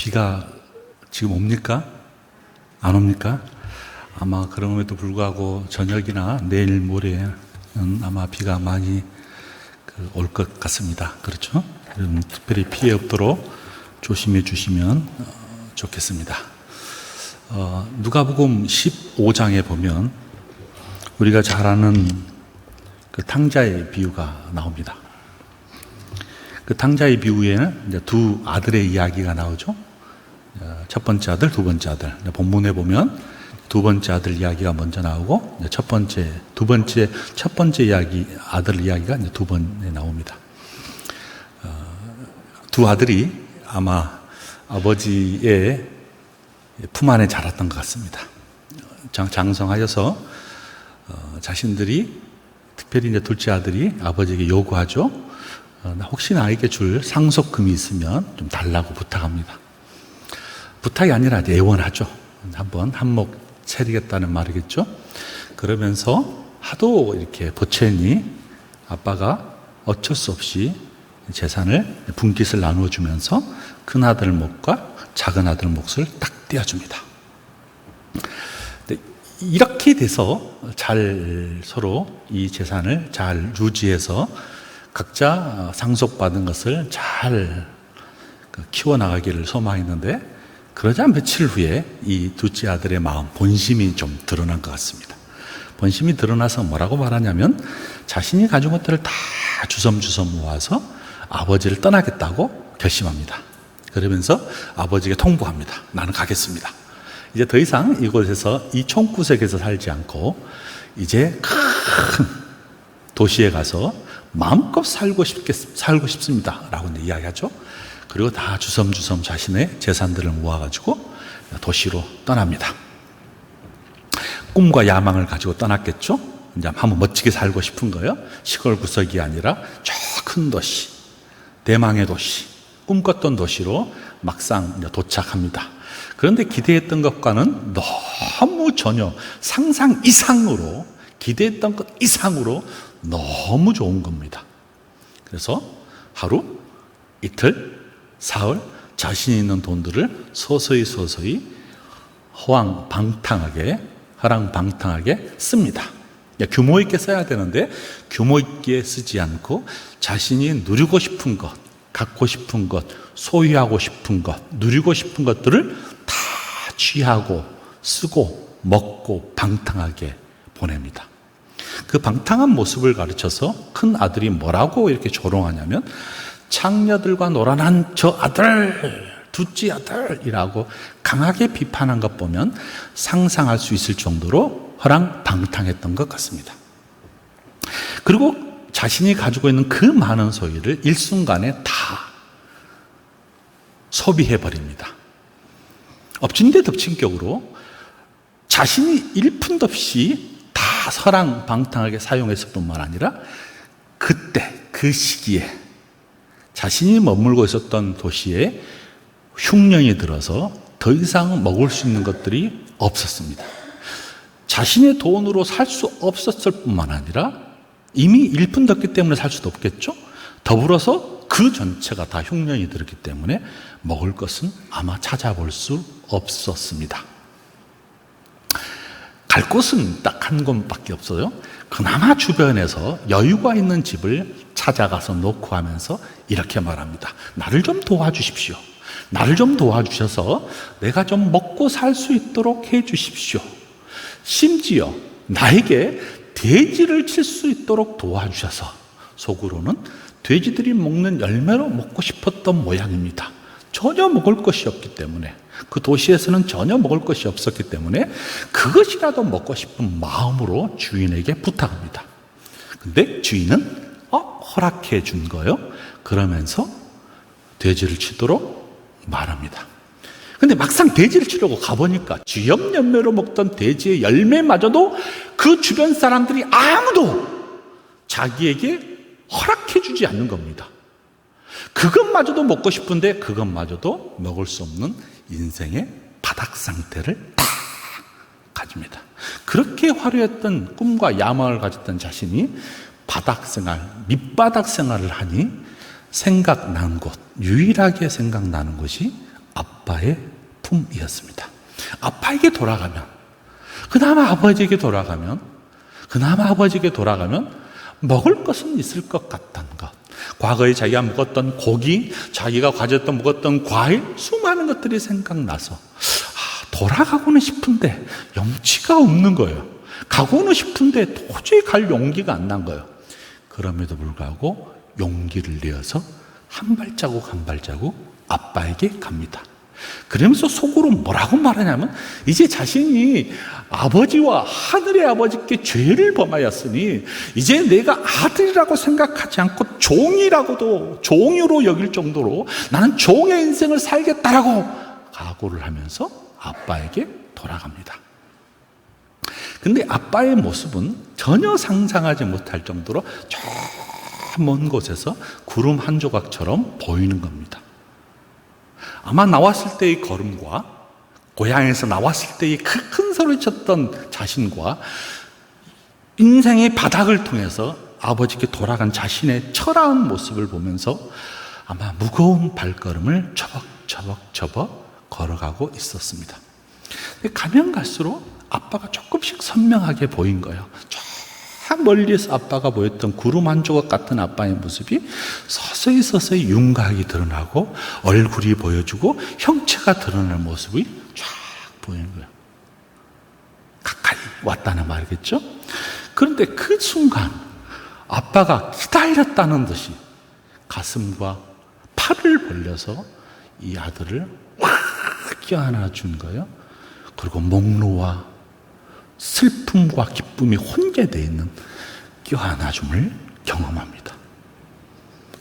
비가 지금 옵니까? 안 옵니까? 아마 그럼에도 불구하고 저녁이나 내일 모레는 아마 비가 많이 올 것 같습니다. 그렇죠? 여러분 특별히 피해 없도록 조심해 주시면 좋겠습니다. 누가복음 15장에 보면 우리가 잘 아는 그 탕자의 비유가 나옵니다. 그 탕자의 비유에는 이제 두 아들의 이야기가 나오죠. 첫 번째 아들, 두 번째 아들. 본문에 보면 두 번째 아들 이야기가 먼저 나오고 첫 번째 이야기, 아들 이야기가 이제 두 번에 나옵니다. 두 아들이 아마 아버지의 품 안에 자랐던 것 같습니다. 장성하여서 자신들이 특별히 이제 둘째 아들이 아버지에게 요구하죠. 혹시 나에게 줄 상속금이 있으면 좀 달라고 부탁합니다. 부탁이 아니라 예원하죠. 한번 한몫 차리겠다는 말이겠죠. 그러면서 하도 이렇게 보채니 아빠가 어쩔 수 없이 재산을 분깃을 나누어 주면서 큰 아들 몫과 작은 아들 몫을 딱 떼어줍니다. 이렇게 돼서 잘 서로 이 재산을 잘 유지해서 각자 상속받은 것을 잘 키워나가기를 소망했는데 그러자 며칠 후에 이 둘째 아들의 마음, 본심이 좀 드러난 것 같습니다. 본심이 드러나서 뭐라고 말하냐면 자신이 가진 것들을 다 주섬주섬 모아서 아버지를 떠나겠다고 결심합니다. 그러면서 아버지에게 통보합니다. 나는 가겠습니다. 이제 더 이상 이곳에서 이 총구석에서 살지 않고 이제 큰 도시에 가서 마음껏 살고 싶습니다 라고 이야기하죠. 그리고 다 주섬주섬 자신의 재산들을 모아가지고 도시로 떠납니다. 꿈과 야망을 가지고 떠났겠죠. 이제 한번 멋지게 살고 싶은 거예요. 시골 구석이 아니라 저 큰 도시, 대망의 도시, 꿈꿨던 도시로 막상 도착합니다. 그런데 기대했던 것과는 너무 전혀 상상 이상으로, 기대했던 것 이상으로 너무 좋은 겁니다. 그래서 하루, 이틀, 사흘 자신 있는 돈들을 서서히 허랑방탕하게 씁니다. 규모 있게 써야 되는데 규모 있게 쓰지 않고 자신이 누리고 싶은 것, 갖고 싶은 것, 소유하고 싶은 것, 누리고 싶은 것들을 다 취하고 쓰고 먹고 방탕하게 보냅니다. 그 방탕한 모습을 가르쳐서 큰 아들이 뭐라고 이렇게 조롱하냐면 창녀들과 놀아난 저 아들, 둘째 아들이라고 강하게 비판한 것 보면 상상할 수 있을 정도로 허랑방탕했던 것 같습니다. 그리고 자신이 가지고 있는 그 많은 소유를 일순간에 다 소비해버립니다. 엎친 데 덮친 격으로 자신이 일푼도 없이 다 허랑방탕하게 사용했을 뿐만 아니라 그때 그 시기에 자신이 머물고 있었던 도시에 흉년이 들어서 더 이상 먹을 수 있는 것들이 없었습니다. 자신의 돈으로 살 수 없었을 뿐만 아니라 이미 일푼도 없기 때문에 살 수도 없겠죠. 더불어서 그 전체가 다 흉년이 들었기 때문에 먹을 것은 아마 찾아볼 수 없었습니다. 갈 곳은 딱 한 곳밖에 없어요. 그나마 주변에서 여유가 있는 집을 찾아가서 놓고 하면서 이렇게 말합니다. 나를 좀 도와주십시오. 나를 좀 도와주셔서 내가 좀 먹고 살 수 있도록 해 주십시오. 심지어 나에게 돼지를 칠 수 있도록 도와주셔서 속으로는 돼지들이 먹는 열매로 먹고 싶었던 모양입니다. 전혀 먹을 것이 없기 때문에, 그 도시에서는 전혀 먹을 것이 없었기 때문에 그것이라도 먹고 싶은 마음으로 주인에게 부탁합니다. 근데 주인은 허락해 준 거예요. 그러면서 돼지를 치도록 말합니다. 근데 막상 돼지를 치려고 가보니까 쥐염 열매로 먹던 돼지의 열매마저도 그 주변 사람들이 아무도 자기에게 허락해 주지 않는 겁니다. 그것마저도 먹고 싶은데 그것마저도 먹을 수 없는 인생의 바닥 상태를 다 가집니다. 그렇게 화려했던 꿈과 야망을 가졌던 자신이 바닥 생활, 밑바닥 생활을 하니 생각나는 곳, 유일하게 생각나는 곳이 아빠의 품이었습니다. 아빠에게 돌아가면, 그나마 아버지에게 돌아가면 먹을 것은 있을 것 같다는 것. 과거에 자기가 먹었던 고기, 자기가 가졌던 먹었던 과일, 수많은 것들이 생각나서 돌아가고는 싶은데 염치가 없는 거예요. 가고는 싶은데 도저히 갈 용기가 안 난 거예요. 그럼에도 불구하고 용기를 내어서 한 발자국 한 발자국 아빠에게 갑니다. 그러면서 속으로 뭐라고 말하냐면, 이제 자신이 아버지와 하늘의 아버지께 죄를 범하였으니 이제 내가 아들이라고 생각하지 않고 종으로 여길 정도로 나는 종의 인생을 살겠다라고 각오를 하면서 아빠에게 돌아갑니다. 근데 아빠의 모습은 전혀 상상하지 못할 정도로 저 먼 곳에서 구름 한 조각처럼 보이는 겁니다. 아마 나왔을 때의 걸음과 고향에서 나왔을 때의 큰 소리 쳤던 자신과 인생의 바닥을 통해서 아버지께 돌아간 자신의 처라한 모습을 보면서 아마 무거운 발걸음을 처벅처벅 걸어가고 있었습니다. 가면 갈수록 아빠가 조금씩 선명하게 보인 거예요. 저 멀리에서 아빠가 보였던 구름 한 조각 같은 아빠의 모습이 서서히 윤곽이 드러나고 얼굴이 보여주고 형체가 드러나는 모습이 쫙 보이는 거예요. 가까이 왔다는 말이겠죠? 그런데 그 순간 아빠가 기다렸다는 듯이 가슴과 팔을 벌려서 이 아들을 확 껴안아 준 거예요. 그리고 목노와 슬픔과 기쁨이 혼재되어 있는 껴안아줌을 경험합니다.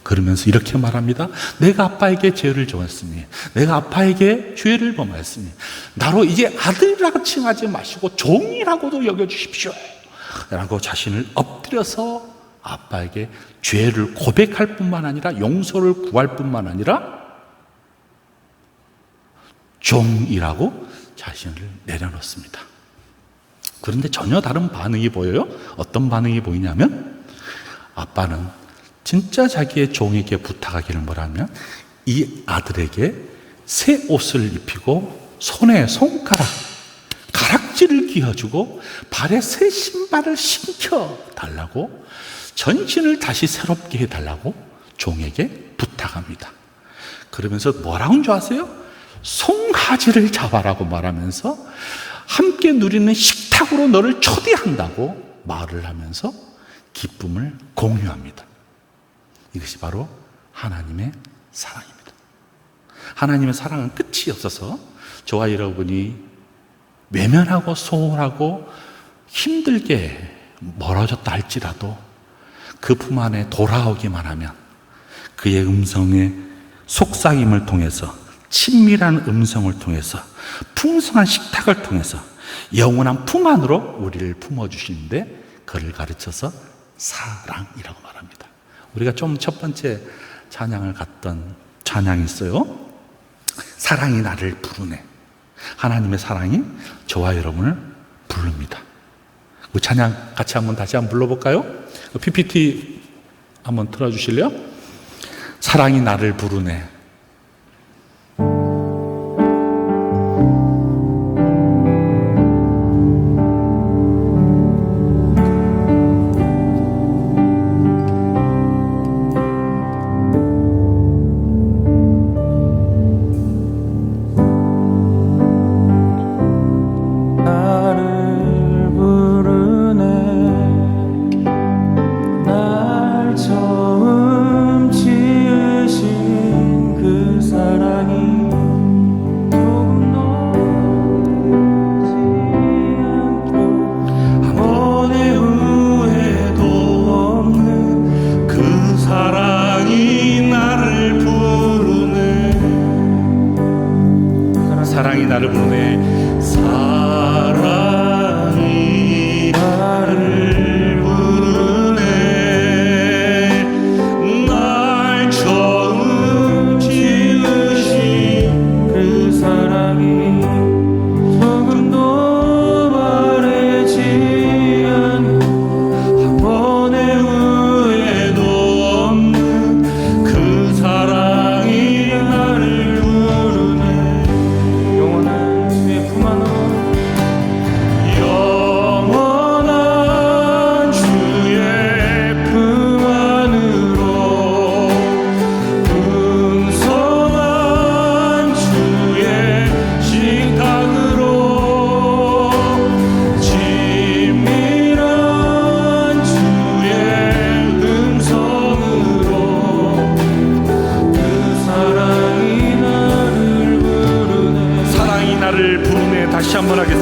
그러면서 이렇게 말합니다. 내가 아빠에게 죄를 저었으니, 내가 아빠에게 죄를 범하였으니 나로 이제 아들이라고 칭하지 마시고 종이라고도 여겨주십시오 라고 자신을 엎드려서 아빠에게 죄를 고백할 뿐만 아니라 용서를 구할 뿐만 아니라 종이라고 자신을 내려놓습니다. 그런데 전혀 다른 반응이 보여요. 어떤 반응이 보이냐면, 아빠는 진짜 자기의 종에게 부탁하기를 뭐라면, 이 아들에게 새 옷을 입히고 손에 손가락, 가락지를 끼워주고 발에 새 신발을 신겨달라고, 전신을 다시 새롭게 해달라고 종에게 부탁합니다. 그러면서 뭐라고 한 줄 아세요? 송아지를 잡아라고 말하면서 함께 누리는 식탁으로 너를 초대한다고 말을 하면서 기쁨을 공유합니다. 이것이 바로 하나님의 사랑입니다. 하나님의 사랑은 끝이 없어서 저와 여러분이 외면하고 소홀하고 힘들게 멀어졌다 할지라도 그 품 안에 돌아오기만 하면 그의 음성의 속삭임을 통해서, 친밀한 음성을 통해서, 풍성한 식탁을 통해서 영원한 품 안으로 우리를 품어주시는데, 그를 가르쳐서 사랑이라고 말합니다. 우리가 좀 첫 번째 찬양을 갔던 찬양이 있어요. 사랑이 나를 부르네. 하나님의 사랑이 저와 여러분을 부릅니다. 그 찬양 같이 다시 한번 불러볼까요? PPT 한번 틀어주실래요? 사랑이 나를 부르네. 사랑이 나를 부르네. 사랑이 나를 부르네. 날 처음 지으신 그 사랑이 조금도 바래지 않고 한 번의 후회도 없는 그 사랑이 나를 부르네. 한번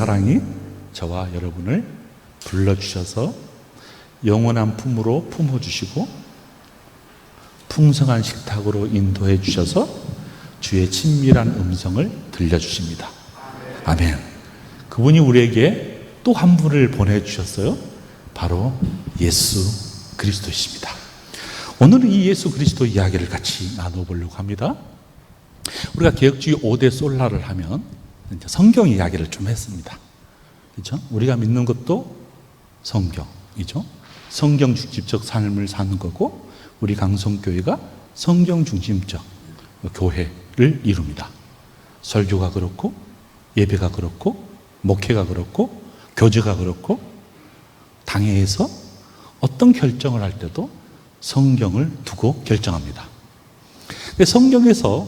사랑이 저와 여러분을 불러주셔서 영원한 품으로 품어주시고 풍성한 식탁으로 인도해 주셔서 주의 친밀한 음성을 들려주십니다. 아멘. 그분이 우리에게 또 한 분을 보내주셨어요. 바로 예수 그리스도이십니다. 오늘은 이 예수 그리스도 이야기를 같이 나눠보려고 합니다. 우리가 개혁주의 5대 솔라를 하면 성경 이야기를 좀 했습니다. 그렇죠? 우리가 믿는 것도 성경이죠. 성경 중심적 삶을 사는 거고, 우리 강성교회가 성경 중심적 교회를 이룹니다. 설교가 그렇고, 예배가 그렇고, 목회가 그렇고, 교제가 그렇고, 당회에서 어떤 결정을 할 때도 성경을 두고 결정합니다. 근데 성경에서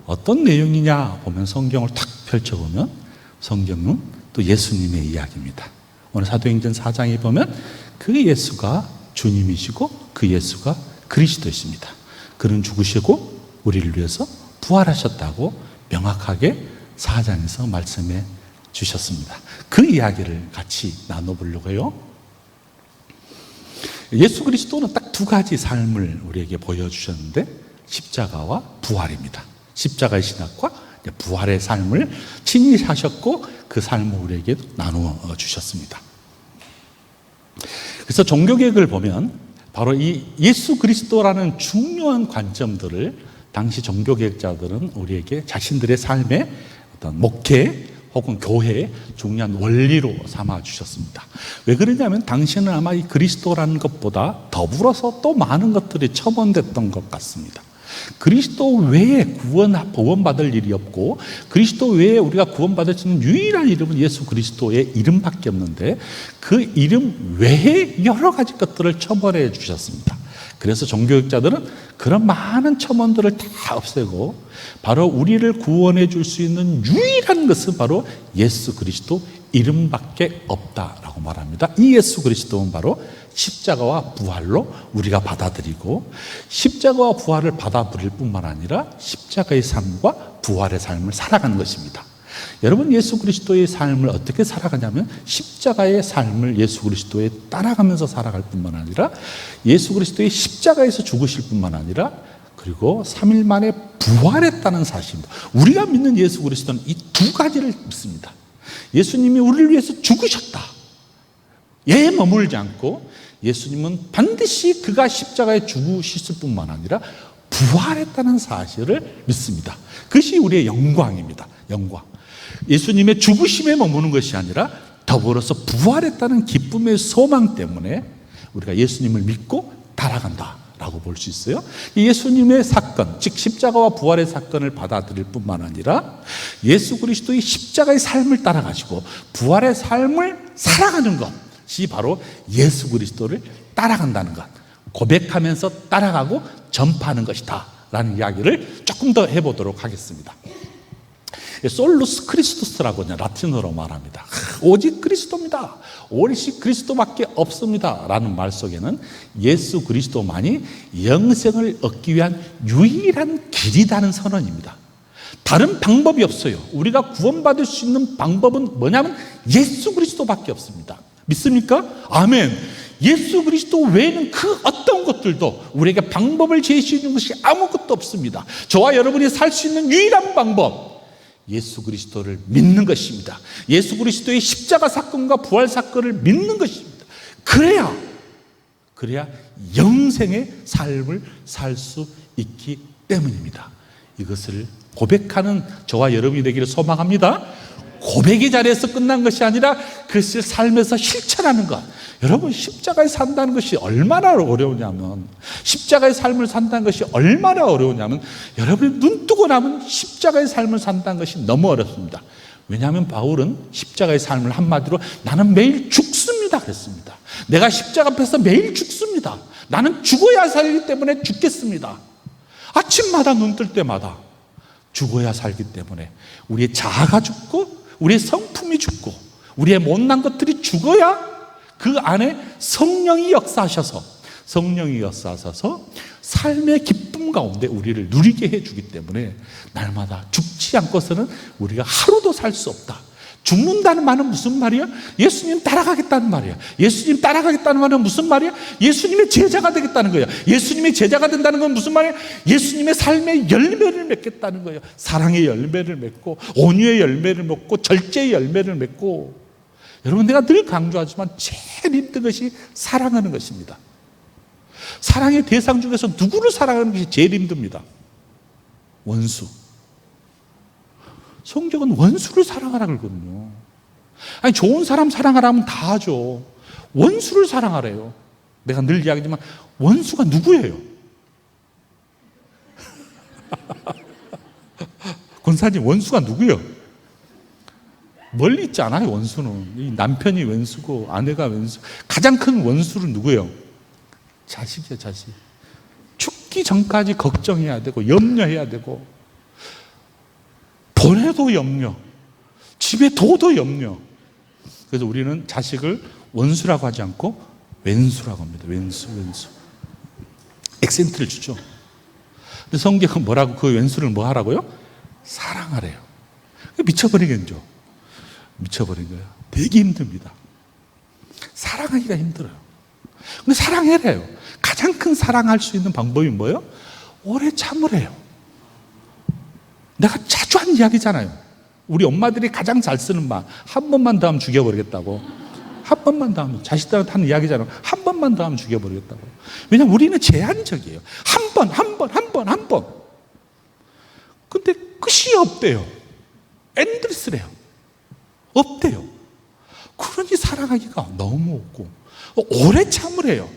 어떤 내용이냐 보면, 성경을 탁 펼쳐보면 성경은 또 예수님의 이야기입니다. 오늘 사도행전 4장에 보면 그 예수가 주님이시고 그 예수가 그리스도이십니다. 그는 죽으시고 우리를 위해서 부활하셨다고 명확하게 4장에서 말씀해 주셨습니다. 그 이야기를 같이 나눠보려고 해요. 예수 그리스도는 딱 두 가지 삶을 우리에게 보여주셨는데, 십자가와 부활입니다. 십자가의 신학과 부활의 삶을 친히 사셨고 그 삶을 우리에게 나누어 주셨습니다. 그래서 종교개혁을 보면 바로 이 예수 그리스도라는 중요한 관점들을 당시 종교개혁자들은 우리에게 자신들의 삶의 어떤 목회 혹은 교회의 중요한 원리로 삼아 주셨습니다. 왜 그러냐면 당시에는 아마 이 그리스도라는 것보다 더불어서 또 많은 것들이 첨언됐던 것 같습니다. 그리스도 외에 구원받을 일이 없고, 그리스도 외에 우리가 구원받을 수 있는 유일한 이름은 예수 그리스도의 이름밖에 없는데, 그 이름 외에 여러 가지 것들을 첨언해 주셨습니다. 그래서 종교학자들은 그런 많은 첨언들을 다 없애고 바로 우리를 구원해 줄 수 있는 유일한 것은 바로 예수 그리스도 이름밖에 없다라고 말합니다. 이 예수 그리스도는 바로 십자가와 부활로 우리가 받아들이고, 십자가와 부활을 받아들일 뿐만 아니라 십자가의 삶과 부활의 삶을 살아가는 것입니다. 여러분, 예수 그리스도의 삶을 어떻게 살아가냐면 십자가의 삶을 예수 그리스도에 따라가면서 살아갈 뿐만 아니라, 예수 그리스도의 십자가에서 죽으실 뿐만 아니라, 그리고 3일 만에 부활했다는 사실입니다. 우리가 믿는 예수 그리스도는 이 두 가지를 믿습니다. 예수님이 우리를 위해서 죽으셨다. 예, 머물지 않고 예수님은 반드시 그가 십자가에 죽으셨을 뿐만 아니라 부활했다는 사실을 믿습니다. 그것이 우리의 영광입니다. 영광. 예수님의 죽으심에 머무는 것이 아니라 더불어서 부활했다는 기쁨의 소망 때문에 우리가 예수님을 믿고 따라간다 라고 볼 수 있어요. 예수님의 사건, 즉 십자가와 부활의 사건을 받아들일 뿐만 아니라 예수 그리스도의 십자가의 삶을 따라가지고 부활의 삶을 살아가는 것이 바로 예수 그리스도를 따라간다는 것, 고백하면서 따라가고 전파하는 것이다 라는 이야기를 조금 더 해보도록 하겠습니다. 솔루스 크리스토스라고 라틴어로 말합니다. 오직 그리스도입니다. 오직 그리스도밖에 없습니다 라는 말 속에는 예수 그리스도만이 영생을 얻기 위한 유일한 길이라는 선언입니다. 다른 방법이 없어요. 우리가 구원받을 수 있는 방법은 뭐냐면 예수 그리스도밖에 없습니다. 믿습니까? 아멘. 예수 그리스도 외에는 그 어떤 것들도 우리에게 방법을 제시해 주는 것이 아무것도 없습니다. 저와 여러분이 살 수 있는 유일한 방법, 예수 그리스도를 믿는 것입니다. 예수 그리스도의 십자가 사건과 부활 사건을 믿는 것입니다. 그래야 영생의 삶을 살 수 있기 때문입니다. 이것을 고백하는 저와 여러분이 되기를 소망합니다. 고백의 자리에서 끝난 것이 아니라 그것을 삶에서 실천하는 것. 여러분, 십자가에 산다는 것이 얼마나 어려우냐면, 십자가의 삶을 산다는 것이 얼마나 어려우냐면, 여러분이 눈 뜨고 나면 십자가의 삶을 산다는 것이 너무 어렵습니다. 왜냐하면 바울은 십자가의 삶을 한마디로 나는 매일 죽습니다 그랬습니다. 내가 십자가 앞에서 매일 죽습니다. 나는 죽어야 살기 때문에 죽겠습니다. 아침마다 눈 뜰 때마다 죽어야 살기 때문에 우리의 자아가 죽고 우리의 성품이 죽고 우리의 못난 것들이 죽어야 그 안에 성령이 역사하셔서 삶의 기쁨 가운데 우리를 누리게 해주기 때문에 날마다 죽지 않고서는 우리가 하루도 살 수 없다. 죽는다는 말은 무슨 말이야? 예수님 따라가겠다는 말이야. 예수님 따라가겠다는 말은 무슨 말이야? 예수님의 제자가 되겠다는 거야. 예수님의 제자가 된다는 건 무슨 말이야? 예수님의 삶의 열매를 맺겠다는 거예요. 사랑의 열매를 맺고 온유의 열매를 맺고 절제의 열매를 맺고. 여러분, 내가 늘 강조하지만 제일 힘든 것이 사랑하는 것입니다. 사랑의 대상 중에서 누구를 사랑하는 것이 제일 힘듭니다. 원수. 성경은 원수를 사랑하라 그러거든요. 아니, 좋은 사람 사랑하라면 다 하죠. 원수를 사랑하래요. 내가 늘 이야기하지만 원수가 누구예요? 권사님, 원수가 누구예요? 멀리 있지 않아요. 원수는 이 남편이 원수고 아내가 원수. 가장 큰 원수는 누구예요? 자식이에요. 자식. 죽기 전까지 걱정해야 되고 염려해야 되고 돈에도 염려, 집에 둬도 염려. 그래서 우리는 자식을 원수라고 하지 않고 왼수라고 합니다. 왼수. 액센트를 주죠. 근데 성경은 뭐라고, 그 왼수를 뭐 하라고요? 사랑하래요. 미쳐버리겠죠. 미쳐버린 거예요. 되게 힘듭니다. 사랑하기가 힘들어요. 근데 사랑해래요. 가장 큰 사랑할 수 있는 방법이 뭐예요? 오래 참으래요. 내가 자주 하는 이야기잖아요. 우리 엄마들이 가장 잘 쓰는 말, 한 번만 더 하면 죽여버리겠다고. 한 번만 더 하면, 자식들한테 하는 이야기잖아요. 한 번만 더 하면 죽여버리겠다고. 왜냐하면 우리는 제한적이에요. 한 번. 근데 끝이 없대요. 엔드리스래요. 없대요. 그러니 사랑하기가 너무 없고 오래 참으래요.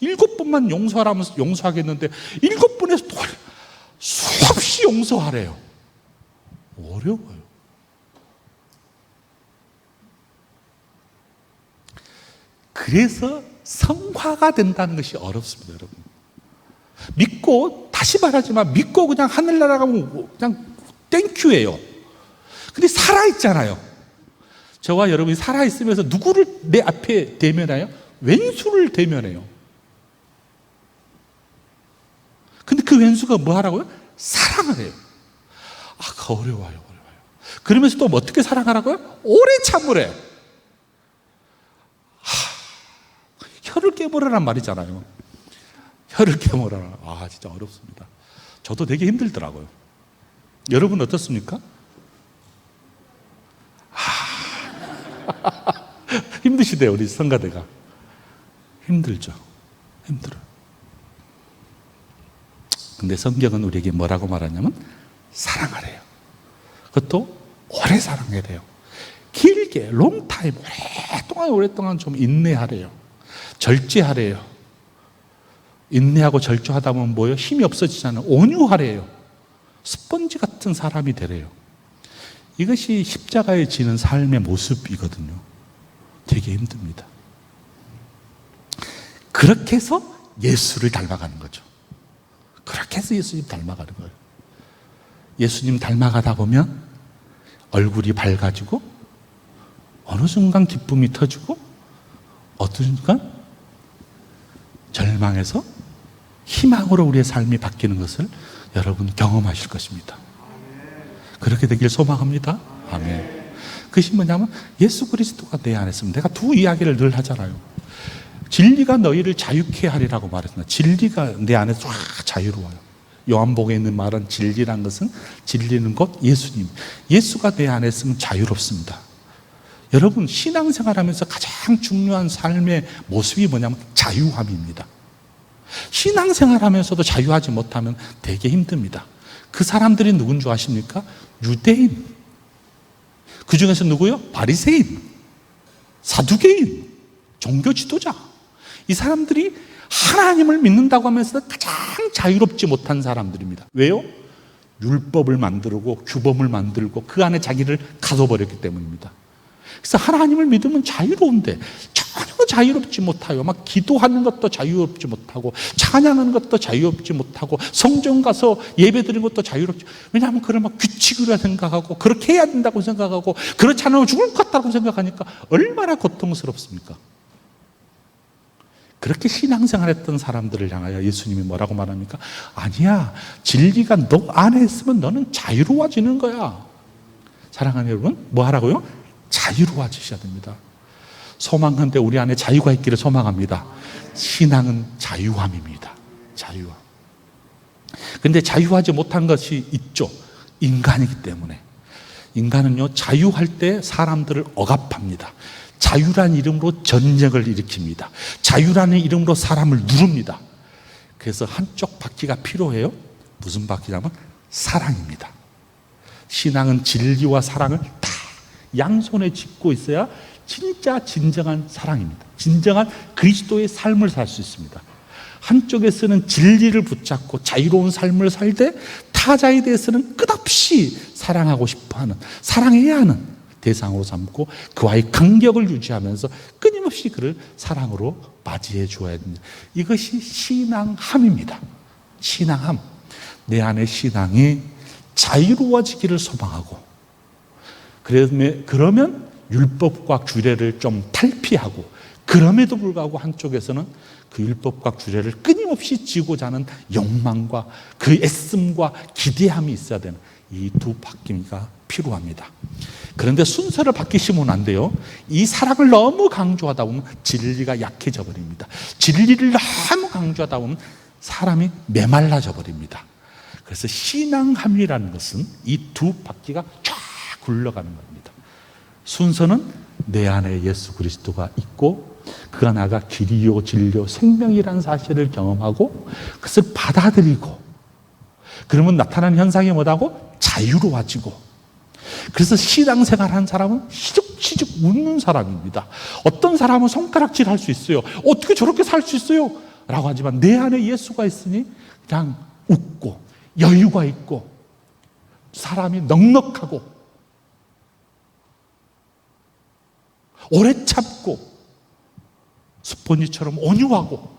7번만 용서하라면서 용서하겠는데 7번에서 또 수없이 용서하래요. 어려워요. 그래서 성화가 된다는 것이 어렵습니다, 여러분. 믿고, 다시 말하지만 믿고 그냥 하늘나라 가면 그냥 땡큐예요. 근데 살아있잖아요. 저와 여러분이 살아있으면서 누구를 내 앞에 대면해요? 왼수를 대면해요. 근데 그 왼수가 뭐 하라고요? 사랑을 해요. 어려워요. 그러면서 또 어떻게 사랑하라고요? 오래 참으래. 혀를 깨물으란 말이잖아요. 혀를 깨물어라. 진짜 어렵습니다. 저도 되게 힘들더라고요. 여러분 어떻습니까? 힘드시대요, 우리 성가대가. 힘들죠. 힘들어요. 근데 성경은 우리에게 뭐라고 말하냐면 사랑하래요. 그것도 오래 사랑해야 돼요. 길게, 롱타임, 오랫동안 좀 인내하래요. 절제하래요. 인내하고 절조하다 보면 뭐예요? 힘이 없어지잖아요. 온유하래요. 스펀지 같은 사람이 되래요. 이것이 십자가에 지는 삶의 모습이거든요. 되게 힘듭니다. 그렇게 해서 예수를 닮아가는 거죠. 그렇게 해서 예수님 닮아가는 거예요. 예수님 닮아가다 보면 얼굴이 밝아지고 어느 순간 기쁨이 터지고 어떤 순간 절망에서 희망으로 우리의 삶이 바뀌는 것을 여러분 경험하실 것입니다. 그렇게 되길 소망합니다. 아멘. 그것이 뭐냐면 예수 그리스도가 내 안에 있으면, 내가 두 이야기를 늘 하잖아요. 진리가 너희를 자유케 하리라고 말했습니다. 진리가 내 안에 쫙 자유로워요. 요한복음에 있는 말은 진리란 것은, 진리는 곧 예수님. 예수가 내 안에 있으면 자유롭습니다. 여러분, 신앙생활하면서 가장 중요한 삶의 모습이 뭐냐면 자유함입니다. 신앙생활하면서도 자유하지 못하면 되게 힘듭니다. 그 사람들이 누군 줄 아십니까? 유대인. 그 중에서 누구요? 바리새인, 사두개인, 종교 지도자. 이 사람들이 하나님을 믿는다고 하면서 가장 자유롭지 못한 사람들입니다. 왜요? 율법을 만들고 규범을 만들고 그 안에 자기를 가둬버렸기 때문입니다. 그래서 하나님을 믿으면 자유로운데 전혀 자유롭지 못하요. 막 기도하는 것도 자유롭지 못하고, 찬양하는 것도 자유롭지 못하고, 성전 가서 예배드리는 것도 자유롭지. 왜냐하면 그걸 막 규칙으로 생각하고, 그렇게 해야 된다고 생각하고, 그렇지 않으면 죽을 것 같다고 생각하니까 얼마나 고통스럽습니까? 그렇게 신앙생활했던 사람들을 향하여 예수님이 뭐라고 말합니까? 아니야, 진리가 너 안에 있으면 너는 자유로워지는 거야. 사랑하는 여러분, 뭐 하라고요? 자유로워지셔야 됩니다. 소망한데 우리 안에 자유가 있기를 소망합니다. 신앙은 자유함입니다. 자유함. 근데 자유하지 못한 것이 있죠. 인간이기 때문에. 인간은요, 자유할 때 사람들을 억압합니다. 자유라는 이름으로 전쟁을 일으킵니다. 자유라는 이름으로 사람을 누릅니다. 그래서 한쪽 바퀴가 필요해요. 무슨 바퀴냐면 사랑입니다. 신앙은 진리와 사랑을 다 양손에 쥐고 있어야 진짜 진정한 사랑입니다. 진정한 그리스도의 삶을 살 수 있습니다. 한쪽에서는 진리를 붙잡고 자유로운 삶을 살되, 타자에 대해서는 끝없이 사랑하고 싶어하는, 사랑해야 하는 대상으로 삼고 그와의 간격을 유지하면서 끊임없이 그를 사랑으로 맞이해 주어야 됩니다. 이것이 신앙함입니다. 신앙함. 내 안의 신앙이 자유로워지기를 소망하고, 그러면 율법과 규례를 좀 탈피하고, 그럼에도 불구하고 한쪽에서는 그 율법과 규례를 끊임없이 지고자 하는 욕망과 그 애씀과 기대함이 있어야 되는 이 두 바퀴가 필요합니다. 그런데 순서를 바뀌시면 안 돼요. 이 사랑을 너무 강조하다 보면 진리가 약해져 버립니다. 진리를 너무 강조하다 보면 사람이 메말라져 버립니다. 그래서 신앙함이라는 것은 이 두 바퀴가 쫙 굴러가는 겁니다. 순서는 내 안에 예수 그리스도가 있고, 그가 나가 길이요 진리요 생명이라는 사실을 경험하고 그것을 받아들이고, 그러면 나타나는 현상이 뭐라고? 자유로워지고. 그래서 신앙생활하는 사람은 시죽시죽 웃는 사람입니다. 어떤 사람은 손가락질 할 수 있어요. 어떻게 저렇게 살 수 있어요? 라고 하지만 내 안에 예수가 있으니 그냥 웃고 여유가 있고, 사람이 넉넉하고 오래 참고 스폰지처럼 온유하고,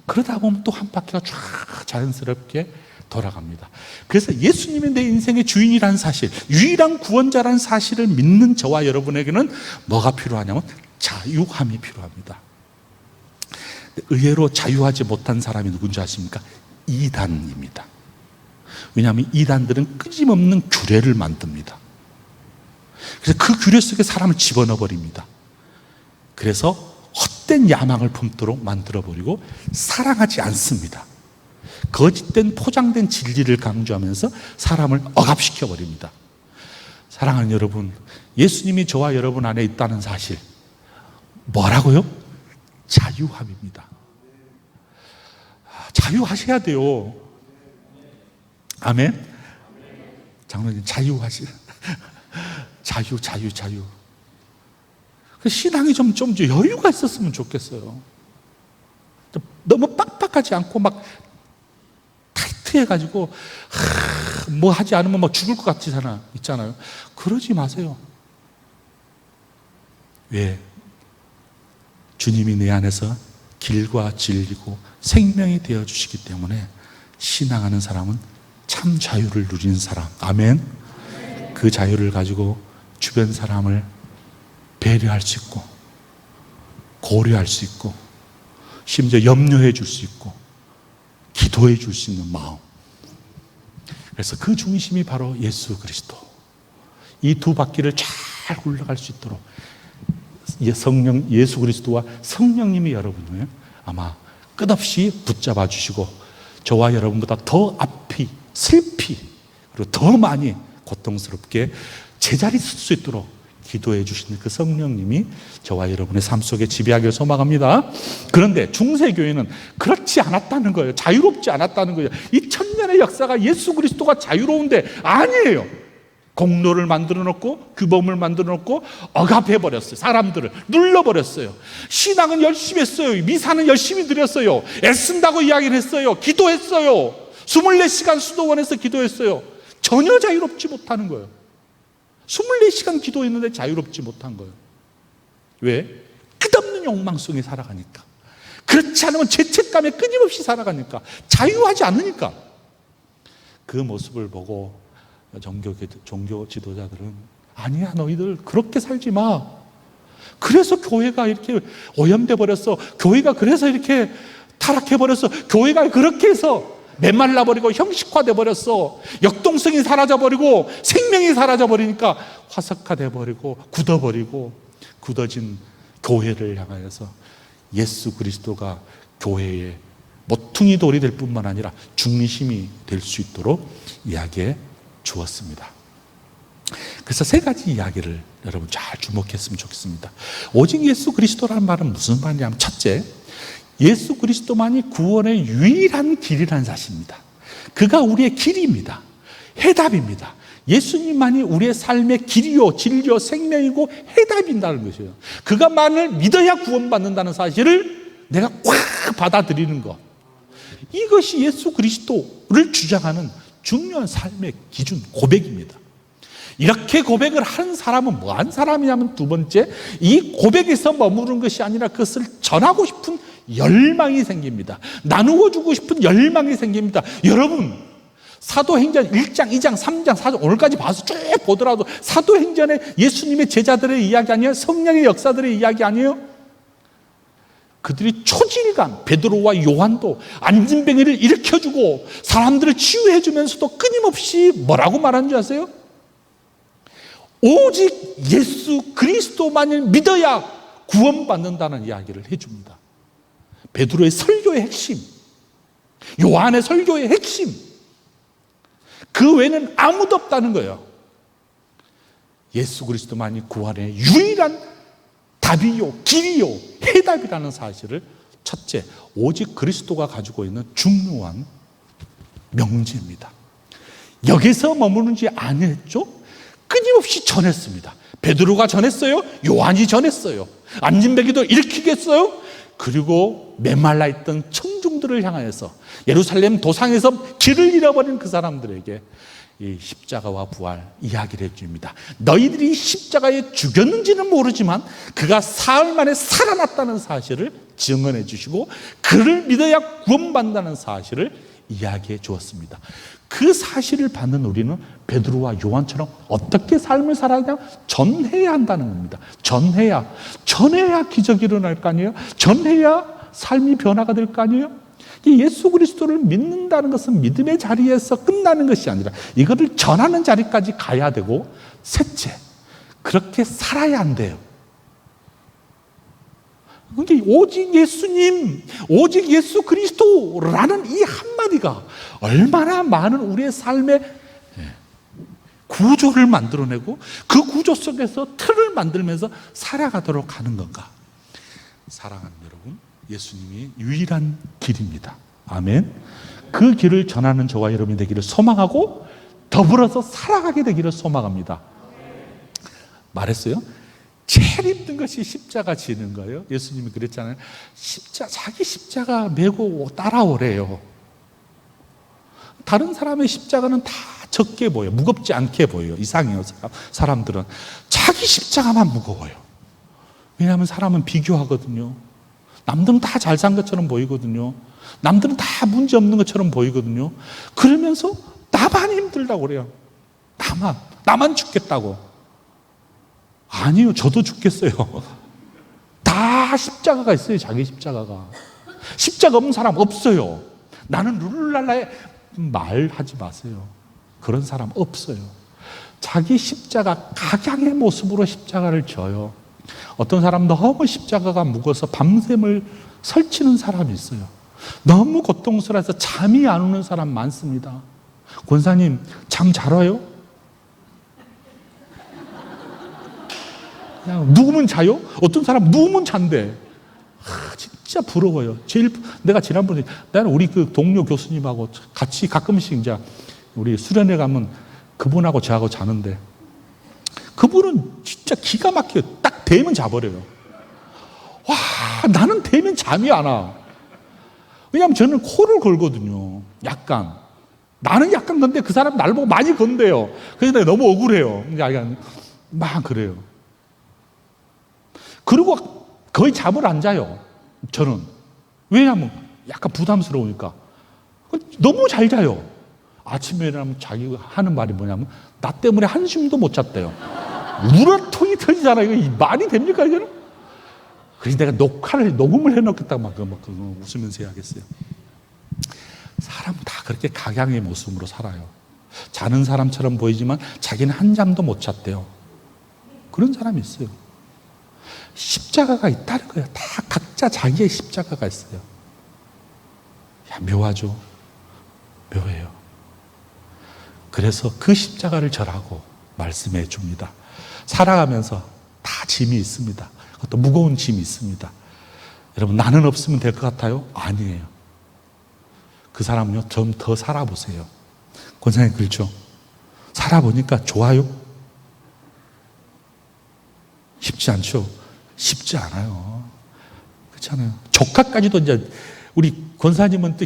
그러다 보면 또 한 바퀴가 쫙 자연스럽게 돌아갑니다. 그래서 예수님이 내 인생의 주인이라는 사실, 유일한 구원자라는 사실을 믿는 저와 여러분에게는 뭐가 필요하냐면 자유함이 필요합니다. 의외로 자유하지 못한 사람이 누군지 아십니까? 이단입니다. 왜냐하면 이단들은 끊임없는 규례를 만듭니다. 그래서 그 규례 속에 사람을 집어넣어 버립니다. 그래서 헛된 야망을 품도록 만들어버리고 사랑하지 않습니다. 거짓된 포장된 진리를 강조하면서 사람을 억압시켜 버립니다. 사랑하는 여러분, 예수님이 저와 여러분 안에 있다는 사실, 뭐라고요? 자유함입니다. 자유하셔야 돼요. 아멘. 장로님, 자유. 신앙이 좀 여유가 있었으면 좋겠어요. 너무 빡빡 깜빡하지 않고 막 타이트해가지고 뭐 하지 않으면 막 죽을 것 같잖아요. 있잖아요. 그러지 마세요. 왜? 주님이 내 안에서 길과 진리고 생명이 되어주시기 때문에 신앙하는 사람은 참 자유를 누리는 사람. 아멘. 그 자유를 가지고 주변 사람을 배려할 수 있고 고려할 수 있고 심지어 염려해 줄 수 있고 기도해 줄 수 있는 마음. 그래서 그 중심이 바로 예수 그리스도. 이 두 바퀴를 잘 굴러갈 수 있도록 성령, 예수 그리스도와 성령님이 여러분을 아마 끝없이 붙잡아 주시고 저와 여러분보다 더 앞이 슬피 그리고 더 많이 고통스럽게 제자리 쓸 수 있도록 기도해 주시는 그 성령님이 저와 여러분의 삶 속에 지배하기를 소망합니다. 그런데 중세교회는 그렇지 않았다는 거예요. 자유롭지 않았다는 거예요. 이 천년의 역사가 예수 그리스도가 자유로운데 아니에요. 공로를 만들어 놓고 규범을 만들어 놓고 억압해 버렸어요. 사람들을 눌러버렸어요. 신앙은 열심히 했어요. 미사는 열심히 드렸어요. 애쓴다고 이야기를 했어요. 기도했어요. 24시간 수도원에서 기도했어요. 전혀 자유롭지 못하는 거예요. 24시간 기도했는데 자유롭지 못한 거예요. 왜? 끝없는 욕망 속에 살아가니까. 그렇지 않으면 죄책감에 끊임없이 살아가니까. 자유하지 않으니까. 그 모습을 보고 종교 지도자들은 아니야, 너희들 그렇게 살지 마. 그래서 교회가 이렇게 오염돼 버렸어. 교회가 그래서 이렇게 타락해 버렸어. 교회가 그렇게 해서 메말라 버리고 형식화돼 버렸어. 역동성이 사라져 버리고 생명이 사라져 버리니까 화석화돼 버리고 굳어 버리고 굳어진 교회를 향하여서 예수 그리스도가 교회의 모퉁이 돌이 될 뿐만 아니라 중심이 될 수 있도록 이야기해 주었습니다. 그래서 세 가지 이야기를 여러분 잘 주목했으면 좋겠습니다. 오직 예수 그리스도라는 말은 무슨 말이냐면, 첫째, 예수 그리스도만이 구원의 유일한 길이라는 사실입니다. 그가 우리의 길입니다. 해답입니다. 예수님만이 우리의 삶의 길이요, 진리요, 생명이고 해답인다는 것이에요. 그가만을 믿어야 구원받는다는 사실을 내가 꽉 받아들이는 것. 이것이 예수 그리스도를 주장하는 중요한 삶의 기준, 고백입니다. 이렇게 고백을 하는 사람은 뭐한 사람이냐면, 두 번째, 이 고백에서 머무른 것이 아니라 그것을 전하고 싶은 열망이 생깁니다. 나누어 주고 싶은 열망이 생깁니다. 여러분, 사도행전 1장, 2장, 3장, 4장 오늘까지 봐서 쭉 보더라도 사도행전에 예수님의 제자들의 이야기 아니에요? 성령의 역사들의 이야기 아니에요? 그들이 초질간, 베드로와 요한도 안진뱅이를 일으켜주고 사람들을 치유해주면서도 끊임없이 뭐라고 말하는 줄 아세요? 오직 예수 그리스도만을 믿어야 구원받는다는 이야기를 해줍니다. 베드로의 설교의 핵심, 요한의 설교의 핵심, 그 외에는 아무도 없다는 거예요. 예수 그리스도만이 구원의 유일한 답이요, 길이요, 해답이라는 사실을, 첫째, 오직 그리스도가 가지고 있는 중요한 명제입니다. 여기서 머무르지 않았죠? 끊임없이 전했습니다. 베드로가 전했어요. 요한이 전했어요. 안진뱅이도 일으키겠어요. 그리고 메말라 있던 청중들을 향하여서 예루살렘 도상에서 길을 잃어버린 그 사람들에게 이 십자가와 부활 이야기를 해줍니다. 너희들이 십자가에 죽였는지는 모르지만 그가 사흘 만에 살아났다는 사실을 증언해 주시고 그를 믿어야 구원받는다는 사실을 이야기해 주었습니다. 그 사실을 받는 우리는 베드로와 요한처럼 어떻게 삶을 살아야 하냐? 전해야 한다는 겁니다. 전해야 기적이 일어날 거 아니에요? 전해야 삶이 변화가 될 거 아니에요? 예수 그리스도를 믿는다는 것은 믿음의 자리에서 끝나는 것이 아니라 이거를 전하는 자리까지 가야 되고, 셋째, 그렇게 살아야 한대요. 그러니까 오직 예수님, 오직 예수 그리스도라는 이 한마디가 얼마나 많은 우리의 삶의 구조를 만들어내고 그 구조 속에서 틀을 만들면서 살아가도록 하는 건가. 사랑하는 여러분, 예수님이 유일한 길입니다. 아멘. 그 길을 전하는 저와 여러분이 되기를 소망하고 더불어서 살아가게 되기를 소망합니다. 말했어요. 제일 힘든 것이 십자가 지는 거예요. 예수님이 그랬잖아요. 자기 십자가 메고 따라오래요. 다른 사람의 십자가는 다 적게 보여요. 무겁지 않게 보여요. 이상해요. 사람들은. 자기 십자가만 무거워요. 왜냐하면 사람은 비교하거든요. 남들은 다 잘 산 것처럼 보이거든요. 남들은 다 문제 없는 것처럼 보이거든요. 그러면서 나만 힘들다고 그래요. 나만 죽겠다고. 아니요, 저도 죽겠어요. 다 십자가가 있어요. 자기 십자가가. 십자가 없는 사람 없어요. 나는 룰랄라에 말하지 마세요. 그런 사람 없어요. 자기 십자가, 각양의 모습으로 십자가를 져요. 어떤 사람 너무 십자가가 무거워서 밤샘을 설치는 사람이 있어요. 너무 고통스러워서 잠이 안 오는 사람 많습니다. 권사님, 잠 잘 와요? 그냥 누우면 자요? 어떤 사람 누우면 잔대. 진짜 부러워요. 내가 지난번에, 나는 우리 그 동료 교수님하고 같이 가끔씩 이제 우리 수련회 가면 그분하고 저하고 자는데, 그분은 진짜 기가 막혀요. 딱 대면 자버려요. 와, 나는 대면 잠이 안 와. 왜냐하면 저는 코를 걸거든요. 약간. 나는 약간 건데 그 사람 나를 보고 많이 건대요. 그래서 내가 너무 억울해요. 막 그래요. 그리고 거의 잠을 안 자요. 저는. 왜냐하면 약간 부담스러우니까. 너무 잘 자요. 아침에 일어나면 자기가 하는 말이 뭐냐면, 나 때문에 한숨도 못 잤대요. 우라통이 터지잖아요. 이거 말이 됩니까, 이거는? 그래서 내가 녹음을 해놓겠다고 막 웃으면서 해야겠어요. 사람은 다 그렇게 각양의 모습으로 살아요. 자는 사람처럼 보이지만 자기는 한 잠도 못 잤대요. 그런 사람이 있어요. 십자가가 있다는 거예요. 다 각자 자기의 십자가가 있어요. 야, 묘하죠? 묘해요. 그래서 그 십자가를 절하고 말씀해 줍니다. 살아가면서 다 짐이 있습니다. 그것도 무거운 짐이 있습니다. 여러분, 나는 없으면 될 것 같아요? 아니에요. 그 사람은요, 좀 더 살아보세요. 권사님, 그렇죠? 살아보니까 좋아요? 쉽지 않죠? 쉽지 않아요. 그렇잖아요. 조카까지도 이제, 우리 권사님은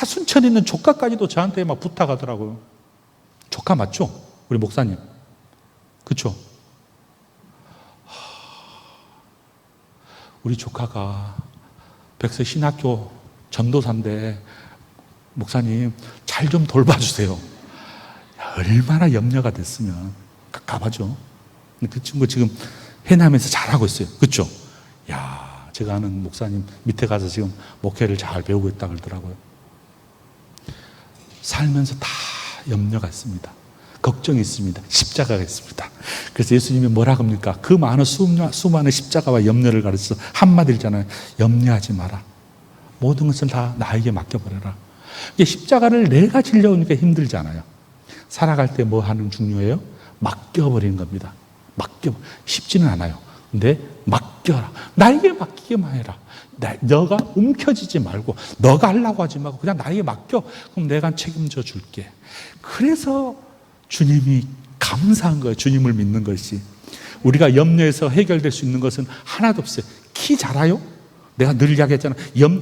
순천에 있는 조카까지도 저한테 막 부탁하더라고요. 조카 맞죠? 우리 목사님. 그렇죠? 우리 조카가 백세 신학교 전도사인데, 목사님 잘 좀 돌봐주세요. 얼마나 염려가 됐으면 가봐죠. 그 친구 지금 해남에서 잘하고 있어요. 그렇죠? 야, 제가 아는 목사님 밑에 가서 지금 목회를 잘 배우고 있다 그러더라고요. 살면서 다 염려가 있습니다. 걱정이 있습니다. 십자가가 있습니다. 그래서 예수님이 뭐라고 합니까? 그 많은 수많은 십자가와 염려를 가르쳐서 한마디잖아요. 염려하지 마라. 모든 것을 다 나에게 맡겨버려라. 이게 십자가를 내가 지려오니까 힘들잖아요. 살아갈 때 뭐 하는 중요해요? 맡겨버리는 겁니다. 쉽지는 않아요. 근데 맡겨라. 나에게 맡기게만 해라. 너가 움켜쥐지 말고, 너가 하려고 하지 말고 그냥 나에게 맡겨. 그럼 내가 책임져 줄게. 그래서 주님이 감사한 거예요. 주님을 믿는 것이. 우리가 염려해서 해결될 수 있는 것은 하나도 없어요. 키 자라요? 내가 늘 이야기했잖아.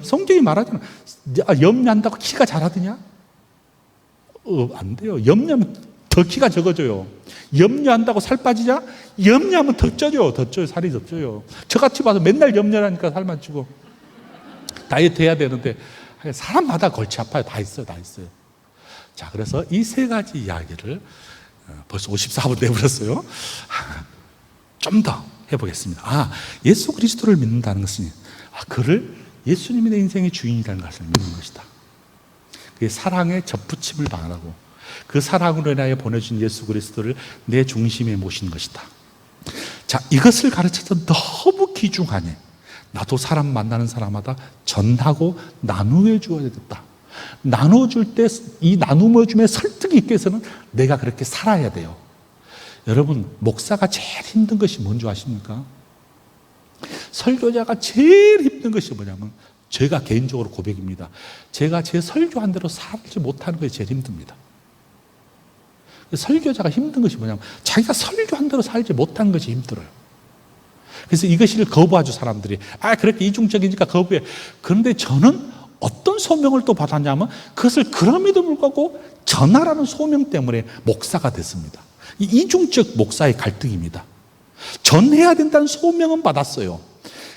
성경이 말하잖아. 염려한다고 키가 자라드냐? 안 돼요. 염려하면 더 키가 적어져요. 염려한다고 살 빠지냐? 염려하면 더 쪄요. 살이 더 쪄요. 저같이 봐서 맨날 염려하니까 살만 찌고. 다이어트 해야 되는데 사람마다 골치 아파요. 다 있어요. 자, 그래서 이 세 가지 이야기를 벌써 54분 내버렸어요. 좀 더 해보겠습니다. 예수 그리스도를 믿는다는 것은 그를 예수님이 내 인생의 주인이라는 것을 믿는 것이다. 그게 사랑의 접붙임을 바라고 그 사랑으로 인하여 보내준 예수 그리스도를 내 중심에 모신 것이다. 자, 이것을 가르쳐서 너무 귀중하니 나도 사람 만나는 사람마다 전하고 나누어 주어야겠다. 나눠줄 때 이 나누어줌에 설득이 있기 위해서는 내가 그렇게 살아야 돼요. 여러분, 목사가 제일 힘든 것이 뭔지 아십니까? 설교자가 제일 힘든 것이 뭐냐면, 제가 개인적으로 고백입니다. 제가 제 설교한 대로 살지 못하는 것이 제일 힘듭니다. 설교자가 힘든 것이 뭐냐면 자기가 설교한 대로 살지 못하는 것이 힘들어요. 그래서 이것을 거부하죠, 사람들이. 그렇게 이중적이니까 거부해. 그런데 저는 어떤 소명을 또 받았냐면 그것을 그럼에도 불구하고 전하라는 소명 때문에 목사가 됐습니다. 이 이중적 목사의 갈등입니다. 전해야 된다는 소명은 받았어요.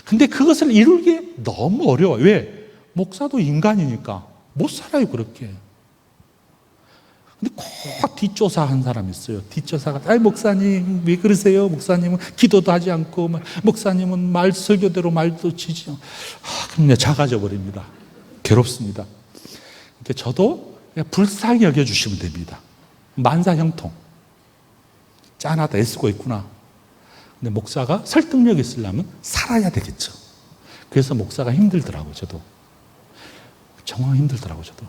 근데 그것을 이루기 너무 어려워요. 왜? 목사도 인간이니까 못 살아요, 그렇게. 근데 꼭 뒷조사한 사람이 있어요. 뒷조사가, 목사님 왜 그러세요? 목사님은 기도도 하지 않고, 목사님은 말 설교대로 말도 치지 않고. 그냥 작아져 버립니다. 괴롭습니다. 그러니까 저도 그냥 불쌍히 여겨주시면 됩니다. 만사형통. 짠하다 애쓰고 있구나. 근데 목사가 설득력이 있으려면 살아야 되겠죠. 그래서 목사가 힘들더라고요, 저도. 정말 힘들더라고요, 저도.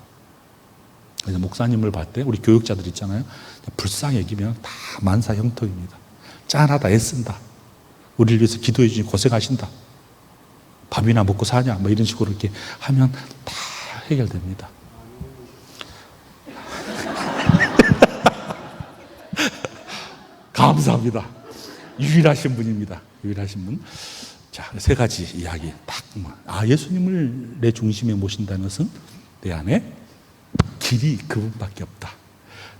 그래서 목사님을 볼 때 우리 교육자들 있잖아요. 불쌍히 여기면 다 만사형통입니다. 짠하다 애쓴다. 우리를 위해서 기도해 주시니 고생하신다. 밥이나 먹고 사냐 뭐 이런 식으로 이렇게 하면 다 해결됩니다. 감사합니다. 유일하신 분입니다. 유일하신 분. 자, 세 가지 이야기 딱. 예수님을 내 중심에 모신다는 것은 내 안에 길이 그분밖에 없다.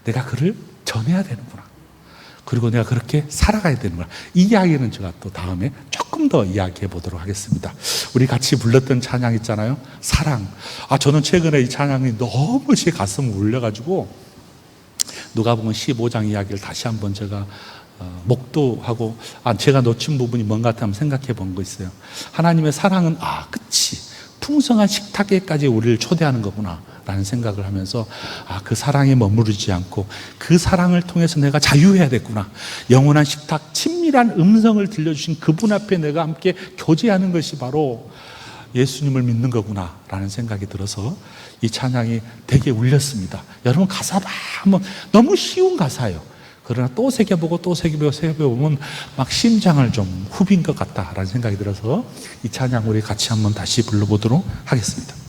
내가 그를 전해야 되는구나. 그리고 내가 그렇게 살아가야 되는구나. 이 이야기는 제가 또 다음에 조금 더 이야기해 보도록 하겠습니다. 우리 같이 불렀던 찬양 있잖아요. 사랑. 저는 최근에 이 찬양이 너무 제 가슴을 울려가지고 누가복음 15장 이야기를 다시 한번 제가 목도하고 제가 놓친 부분이 뭔가 한번 생각해 본 거 있어요. 하나님의 사랑은 그치 풍성한 식탁에까지 우리를 초대하는 거구나 라는 생각을 하면서 그 사랑에 머무르지 않고 그 사랑을 통해서 내가 자유해야 됐구나. 영원한 식탁 친밀한 음성을 들려주신 그분 앞에 내가 함께 교제하는 것이 바로 예수님을 믿는 거구나 라는 생각이 들어서 이 찬양이 되게 울렸습니다. 여러분 가사 한번 너무 쉬운 가사예요. 그러나 또 새겨보고 또 새겨보면 막 심장을 좀 후빈 것 같다라는 생각이 들어서 이 찬양 우리 같이 한번 다시 불러보도록 하겠습니다.